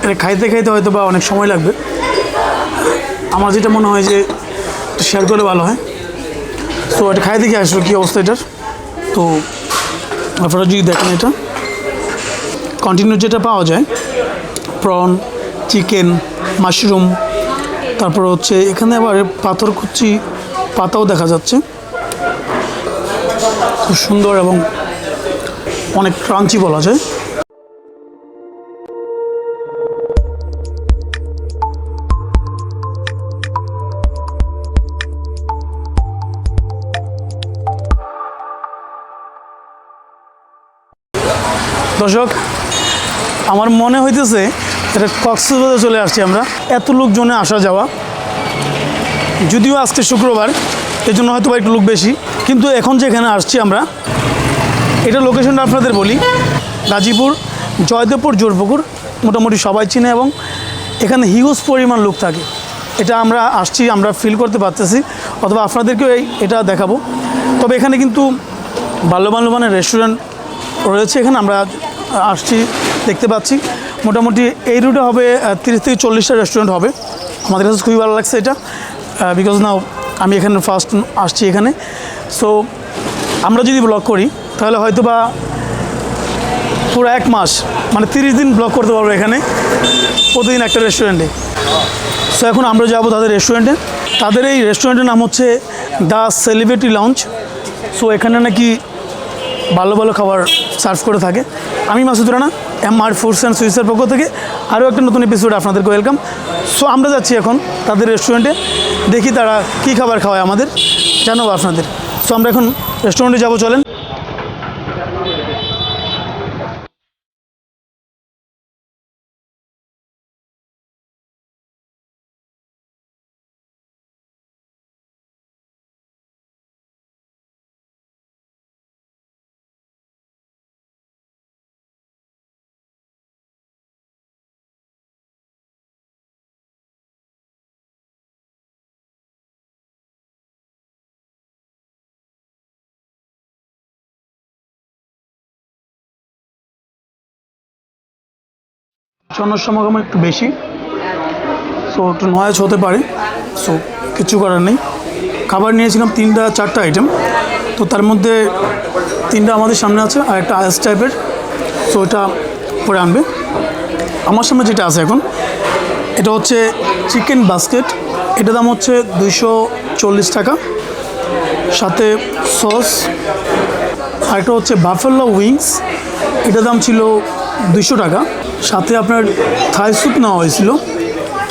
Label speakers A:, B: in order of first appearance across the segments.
A: এটা খাইতে খাইতে হয়তো বা অনেক সময় লাগবে। আমার যেটা মনে হয় যে শেয়ার করলে ভালো হয়। সো এটা খাই দেখে আসলো কী অবস্থা এটার। তো আপনারা যদি দেখেন এটা কন্টিনিউ যেটা পাওয়া যায় প্রন, চিকেন, মাশরুম, তারপর হচ্ছে এখানে আবার পাথরকুচি পাতাও দেখা যাচ্ছে, খুব সুন্দর এবং অনেক ক্রাঞ্চি বলা যায়। দর্শক, আমার মনে হইতেছে এটা কক্সবাজারে চলে আসছি আমরা। এত লোকজনে আসা যাওয়া, যদিও আজকে শুক্রবার এই জন্য হয়তো একটু লোক বেশি, কিন্তু এখন যেখানে আসছি আমরা, এটা লোকেশনটা আপনাদের বলি, গাজীপুর জয়দেবপুর জোরপুকুর। মোটামুটি সবাই চিনে এবং এখানে হিউজ পরিমাণ লোক থাকে। এটা আমরা আসছি, আমরা ফিল করতে পারতেছি, অথবা আপনাদেরকেও এটা দেখাবো। তবে এখানে কিন্তু ভালো ভালো মানের রেস্টুরেন্ট রয়েছে। এখানে আমরা আসছি, দেখতে পাচ্ছি মোটামুটি এই রুটে হবে 30 থেকে 40টা রেস্টুরেন্ট হবে। আমাদের কাছে খুবই ভালো লাগছে এটা, বিকজ নাও আমি এখানে ফার্স্ট আসছি এখানে। সো আমরা যদি ব্লগ করি তাহলে হয়তো বা পুরো 1 মাস মানে 30 দিন ব্লগ করতে পারবো এখানে, প্রতিদিন একটা রেস্টুরেন্টে। সো এখন আমরা যাব তাদের রেস্টুরেন্টে। তাদের এই রেস্টুরেন্টের নাম হচ্ছে দ্য সেলিব্রিটি লাউঞ্জ। সো এখানে নাকি ভালো ভালো খাবার সার্ভ করে থাকে। আমি Masud Rana, MR foods and সুইটসের পক্ষ থেকে আরও একটা নতুন এপিসোডে আপনাদেরকে ওয়েলকাম। সো আমরা যাচ্ছি এখন তাদের রেস্টুরেন্টে, দেখি তারা কী খাবার খাওয়ায় আমাদের, জানাবো আপনাদের। সো আমরা এখন রেস্টুরেন্টে যাব, চলেন। জনসমাগম একটু বেশি, সো একটু নয়েজ হতে পারে। সো কিছু করার নেই। খাবার নিয়েছিলাম 3-4টা আইটেম, তো তার মধ্যে 3টা আমাদের সামনে আছে আর একটা আইস টাইপের। সো এটা পরে আনবে। আমার সামনে যেটা আছে এখন, এটা হচ্ছে চিকেন বাস্কেট। এটার দাম হচ্ছে 240 টাকা, সাথে সস। আর একটা হচ্ছে বাফেলো উইংস, এটার দাম ছিল 200 টাকা, সাথে আপনার থাই স্যুপ নেওয়া হয়েছিল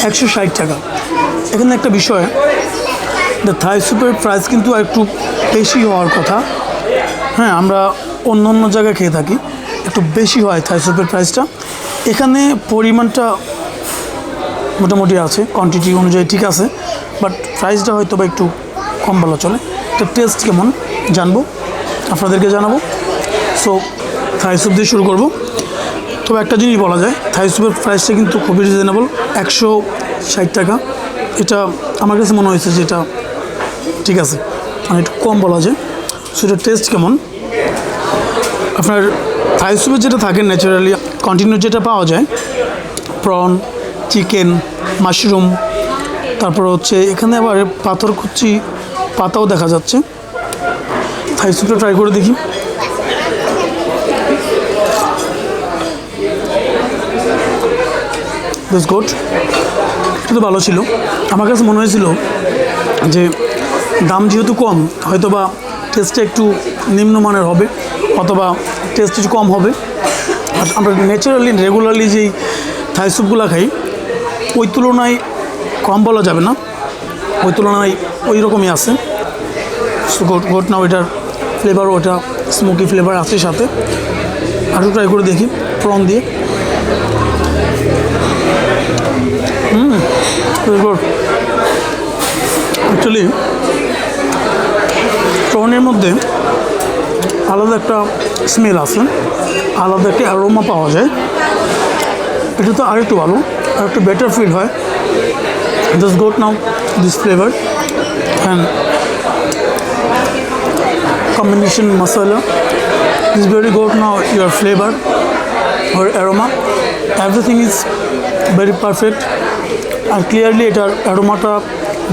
A: 160 টাকা। এখানে একটা বিষয়, থাই স্যুপের প্রাইস কিন্তু একটু বেশি হওয়ার কথা। হ্যাঁ, আমরা অন্য অন্য জায়গায় খেয়ে থাকি, একটু বেশি হয় থাই স্যুপের প্রাইসটা। এখানে পরিমাণটা মোটামুটি আছে, কোয়ান্টিটি অনুযায়ী ঠিক আছে, বাট প্রাইসটা হয়তো বা একটু কম বলা চলে। এটা টেস্ট কেমন জানবো, আপনাদেরকে জানাবো। সো থাই স্যুপ দিয়ে শুরু করব। তবে একটা জিনিস বলা যায়, থাই স্যুপের প্রাইসটা কিন্তু খুবই রিজনেবল, 160 টাকা। এটা আমার কাছে মনে হয়েছে যে এটা ঠিক আছে, মানে একটু কম বলা যায়। সো এটার টেস্ট কেমন, আপনার থাই স্যুপে যেটা থাকে ন্যাচারালি কন্টিনিউ যেটা পাওয়া যায় প্রন, চিকেন, মাশরুম, তারপর হচ্ছে এখানে আবার পাথরকুচি পাতাও দেখা যাচ্ছে। থাই স্যুপটা ট্রাই করে দেখি। দিস গুড, এটা তো ভালো ছিল। আমার কাছে মনে হয়েছিল যে দাম যেহেতু কম, হয়তো বা টেস্টটা একটু নিম্নমানের হবে, অথবা টেস্ট একটু কম হবে। আর আমরা ন্যাচারালি রেগুলারলি যেই থাই স্যুপগুলো খাই, ওই তুলনায় কম বলা যাবে না, ওই তুলনায় ওই রকমই আছে। সো গুড নাও, এটার ফ্লেভার, ওটা স্মোকি ফ্লেভার আছে সাথে। আরও ট্রাই করে দেখি প্রন দিয়ে। গুড। অ্যাকচুয়ালি প্রনের মধ্যে আলাদা একটা স্মেল আছে, আলাদা একটা অ্যারোমা পাওয়া যায়। এটা তো আরেকটু ভালো, আর একটু বেটার ফিল হয়। Just good now this flavour and combination masala is very good now. Your flavor or aroma, everything is very perfect. R clearly এটার অ্যারোমাটা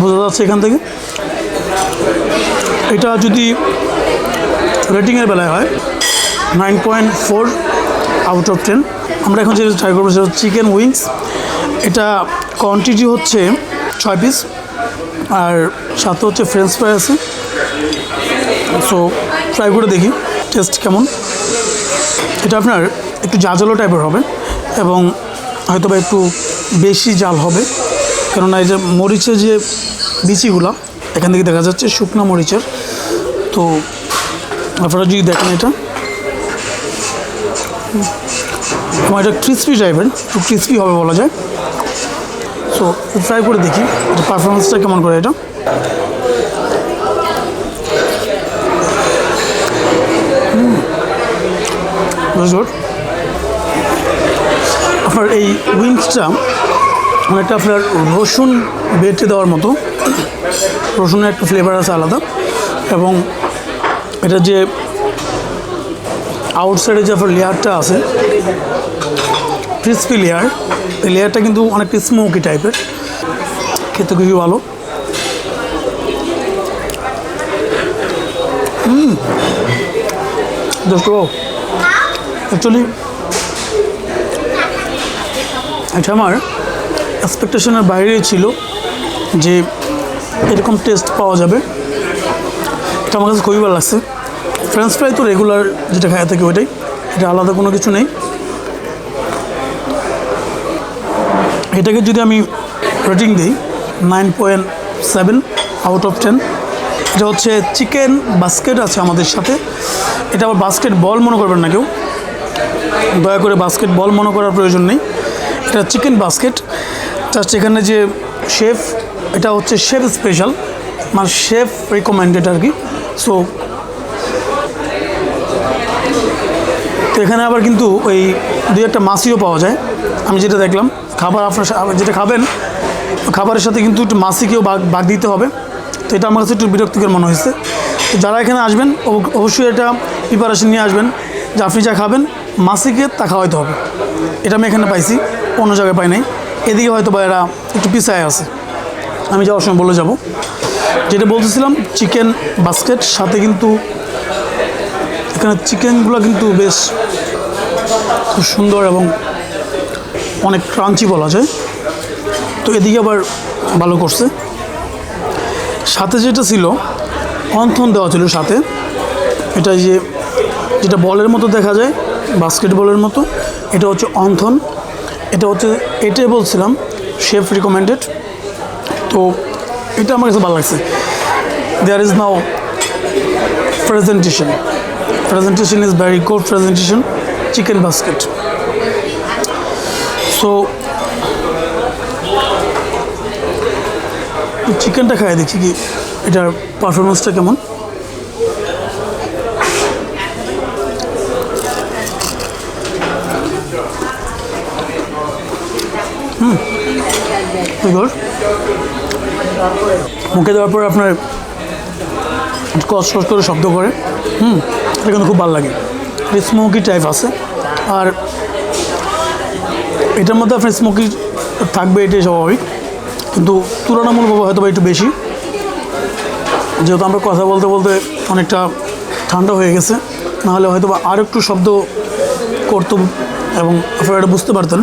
A: বোঝা যাচ্ছে এখান থেকে। এটা যদি রেটিংয়ের বেলায় হয় 9.4 আউট অফ 10। আমরা এখন যেটা ট্রাই করবো সেটা চিকেন উইংস। এটা কোয়ান্টিটি হচ্ছে 6 পিস, আর সাথে হচ্ছে ফ্রেঞ্চ ফ্রাই আছে। সো ট্রাই করে দেখি টেস্ট কেমন। এটা আপনার একটু জাজালো টাইপের হবে এবং হয়তো বা একটু বেশি জাল হবে, কেননা এই যে মরিচের যে বিচিগুলো এখান থেকে দেখা যাচ্ছে শুকনো মরিচের। তো আপনারা যদি দেখেন এটা এটা ক্রিসপি টাইপের, একটু ক্রিসপি হবে বলা যায়। সো ট্রাই করে দেখি এটা পারফরমেন্সটা কেমন করে। এটা গুড। আপনার এই উইংসটা অনেকটা আপনার রসুন বেটে দেওয়ার মতো, রসুনের একটা ফ্লেভার আছে আলাদা, এবং এটা যে আউটসাইডে যে আপনার লেয়ারটা আছে ক্রিসপি লেয়ার, এই লেয়ারটা কিন্তু অনেকটা স্মোকি টাইপের, খেতে খুবই ভালো। দোস্ত অ্যাকচুয়ালি এটা আমার এক্সপেকটেশনের বাইরে ছিল যে এরকম টেস্ট পাওয়া যাবে। এটা আমার কাছে খুবই ভালো লাগছে। ফ্রেঞ্চ ফ্রাই তো রেগুলার যেটা খাওয়া থাকে ওইটাই, এটা আলাদা কোনো কিছু নেই। এটাকে যদি আমি রেটিং দিই 9.7 আউট অফ 10। এটা হচ্ছে চিকেন বাস্কেট আছে আমাদের সাথে। এটা আবার বাস্কেট বল মনে করবেন না কেউ, দয়া করে বাস্কেট বল মনে করার প্রয়োজন নেই। এটা চিকেন বাস্কেট। জাস্ট এখানে যে শেফ, এটা হচ্ছে শেফ স্পেশাল, মানে শেফ রিকমেন্ডেড আর কি। সো তো এখানে আবার কিন্তু ওই দুই একটা মাছিও পাওয়া যায়। আমি যেটা দেখলাম, খাবার আপনার যেটা খাবেন খাবারের সাথে কিন্তু একটু মাছিকেও ভাগ দিতে হবে। তো এটা আমার কাছে একটু বিরক্তিকর মনে হয়েছে। তো যারা এখানে আসবেন অবশ্যই এটা প্রিপারেশন নিয়ে আসবেন যে আপনি যা খাবেন মাছিকে তা খাওয়াইতে হবে। এটা আমি এখানে পাইছি, অন্য জায়গায় পাই নাই। এদিকে হয়তো বা এরা একটু পিছায় আছে, আমি যাওয়ার সময় বলে যাব। যেটা বলতেছিলাম চিকেন বাস্কেট, সাথে কিন্তু এখানে চিকেনগুলো কিন্তু বেশ খুব সুন্দর এবং অনেক ক্রাঞ্চি বলা যায়। তো এদিকে আবার ভালো করছে। সাথে যেটা ছিল অন্থন দেওয়া ছিল সাথে, এটা যে যেটা বলের মতো দেখা যায় বাস্কেটবলের মতো, এটা হচ্ছে অন্থন। এটা হচ্ছে এটাই বলছিলাম শেফ রিকমেন্ডেড। তো এটা আমার কাছে ভালো লাগছে। There is now presentation is very good presentation, chicken basket. So চিকেনটা খাই দেখি কি এটার পারফরমেন্সটা কেমন। গুড। মুখে দেওয়ার পর আপনার কস করে শব্দ করে, এটা কিন্তু খুব ভালো লাগে। স্মোকি টাইপ আছে, আর এটার মধ্যে আপনার স্মোকি থাকবে, এটাই স্বাভাবিক, কিন্তু তুলনামূলকভাবে হয়তো বা একটু বেশি, যেহেতু আমরা কথা বলতে বলতে অনেকটা ঠান্ডা হয়ে গেছে, নাহলে হয়তো বা আর একটু শব্দ করতো এবং আপনারা এটা বুঝতে পারতেন।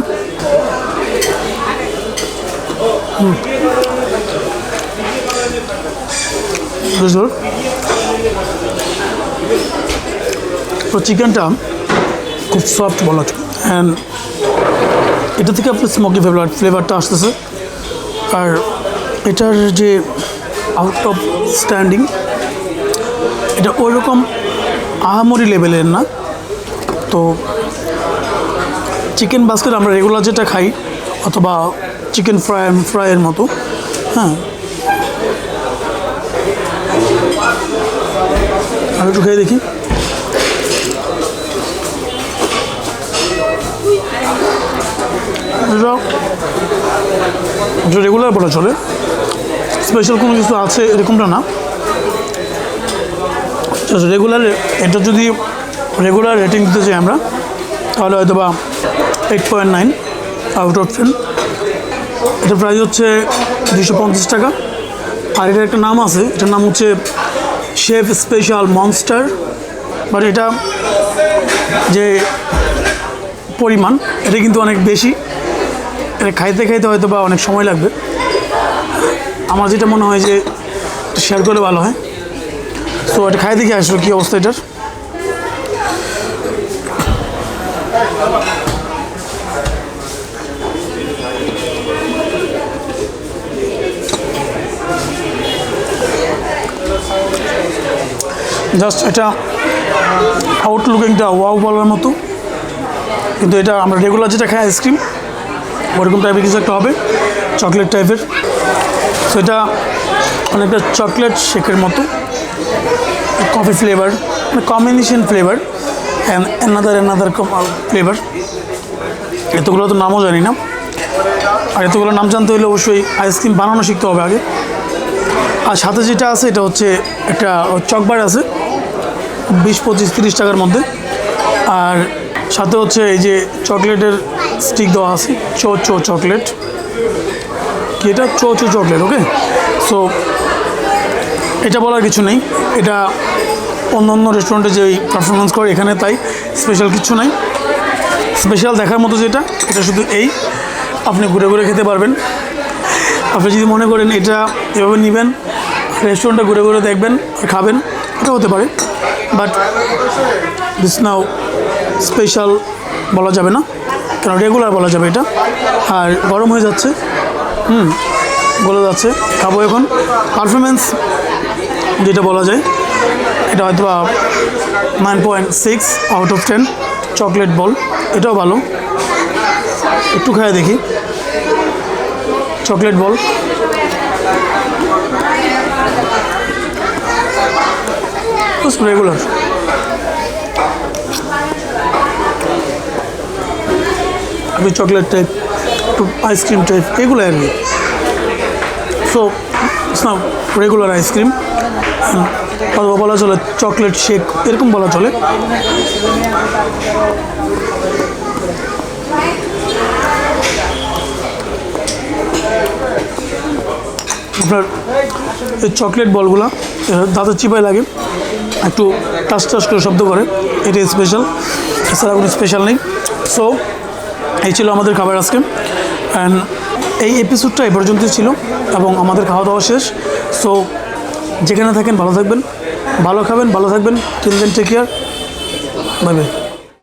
A: তো চিকেনটা খুব সফট বলা যায়, অ্যান্ড এটা থেকে আপনার স্মোকি ফ্লেভারটা আসতেছে। আর এটার যে আউট অফ স্ট্যান্ডিং, এটা ওইরকম আহামরি লেভেলের না। তো চিকেন বাস্কেট আমরা রেগুলার যেটা খাই, অথবা চিকেন ফ্রাইয়ের মতো, হ্যাঁ। আমি একটু খেয়ে দেখি। এটা রেগুলার বলা চলে, স্পেশাল কোনো কিছু আছে এরকমটা না। রেগুলার, এটা যদি রেগুলার রেটিং দিতে চাই আমরা, তাহলে হয়তো বা 8.9 আউট অফ 10। এটার প্রাইস হচ্ছে 250 টাকা। আর এটার একটা নাম আছে, এটার নাম হচ্ছে শেফ স্পেশাল মনস্টার। বাট এটা যে পরিমাণ, এটা কিন্তু অনেক বেশি। এটা খাইতে খাইতে হয়তো বা অনেক সময় লাগবে। আমার যেটা মনে হয় যে শেয়ার করলে ভালো হয়। সো এটা খাই দেখে আসলো কী অবস্থা এটার। জাস্ট এটা আউটলুকিংটা ওয়াও বলার মতো, কিন্তু এটা আমরা রেগুলার যেটা খাই আইসক্রিম ওরকম টাইপের কিছু একটা হবে, চকলেট টাইপের। সো এটা অনেকটা চকলেট শেকের মতো, coffee flavour, combination flavour and another flavour. এতগুলো তো নামও জানি না, আর এতগুলো নাম জানতে হলে অবশ্যই আইসক্রিম বানানো শিখতে হবে আগে। আর সাথে যেটা আছে এটা হচ্ছে একটা চকবার আছে 20-25-30 টাকার মধ্যে। আর সাথে হচ্ছে এই যে চকলেটের স্টিক দেওয়া আছে, চো চকলেট, কি এটা চো চকলেট। ওকে, সো এটা বলার কিছু নেই, এটা অন্য অন্য রেস্টুরেন্টে যে পারফরমেন্স করে এখানে তাই স্পেশাল কিছু নাই। স্পেশাল দেখার মতো যেটা, এটা শুধু এই আপনি ঘুরে ঘুরে খেতে পারবেন। আপনি যদি মনে করেন এটা এভাবে নেবেন, রেস্টুরেন্টে ঘুরে ঘুরে দেখবেন, খাবেন, এটা হতে পারে। বাট দিস নাও স্পেশাল বলা যাবে না, কেন রেগুলার বলা যাবে এটা। আর গরম হয়ে যাচ্ছে, বলে যাচ্ছে, খাবো এখন। পারফরমেন্স যেটা বলা যায় এটা হয়তো 9.6 আউট অফ 10। চকলেট বল, এটাও ভালো, একটু খায় দেখি। চকলেট বল রেগুলার। আপনি চকলেট টাইপ, একটু আইসক্রিম টাইপ, এগুলো আর কি। So it's now regular ice cream, অথবা বলা চলে চকলেট শেক, এরকম বলা চলে। আপনার এই চকলেট বলগুলো দাঁতের চিপায় লাগে, একটু টাচ টাচ করে শব্দ করে, এটা স্পেশাল, এছাড়া কোনো স্পেশাল নেই। সো এই ছিল আমাদের খাবার আজকে, অ্যান্ড এই এপিসোডটা এ পর্যন্তই ছিল এবং আমাদের খাওয়া দাওয়া শেষ। সো যেখানে থাকেন ভালো থাকবেন, ভালো খাবেন, ভালো থাকবেন। Till then take care, bye by.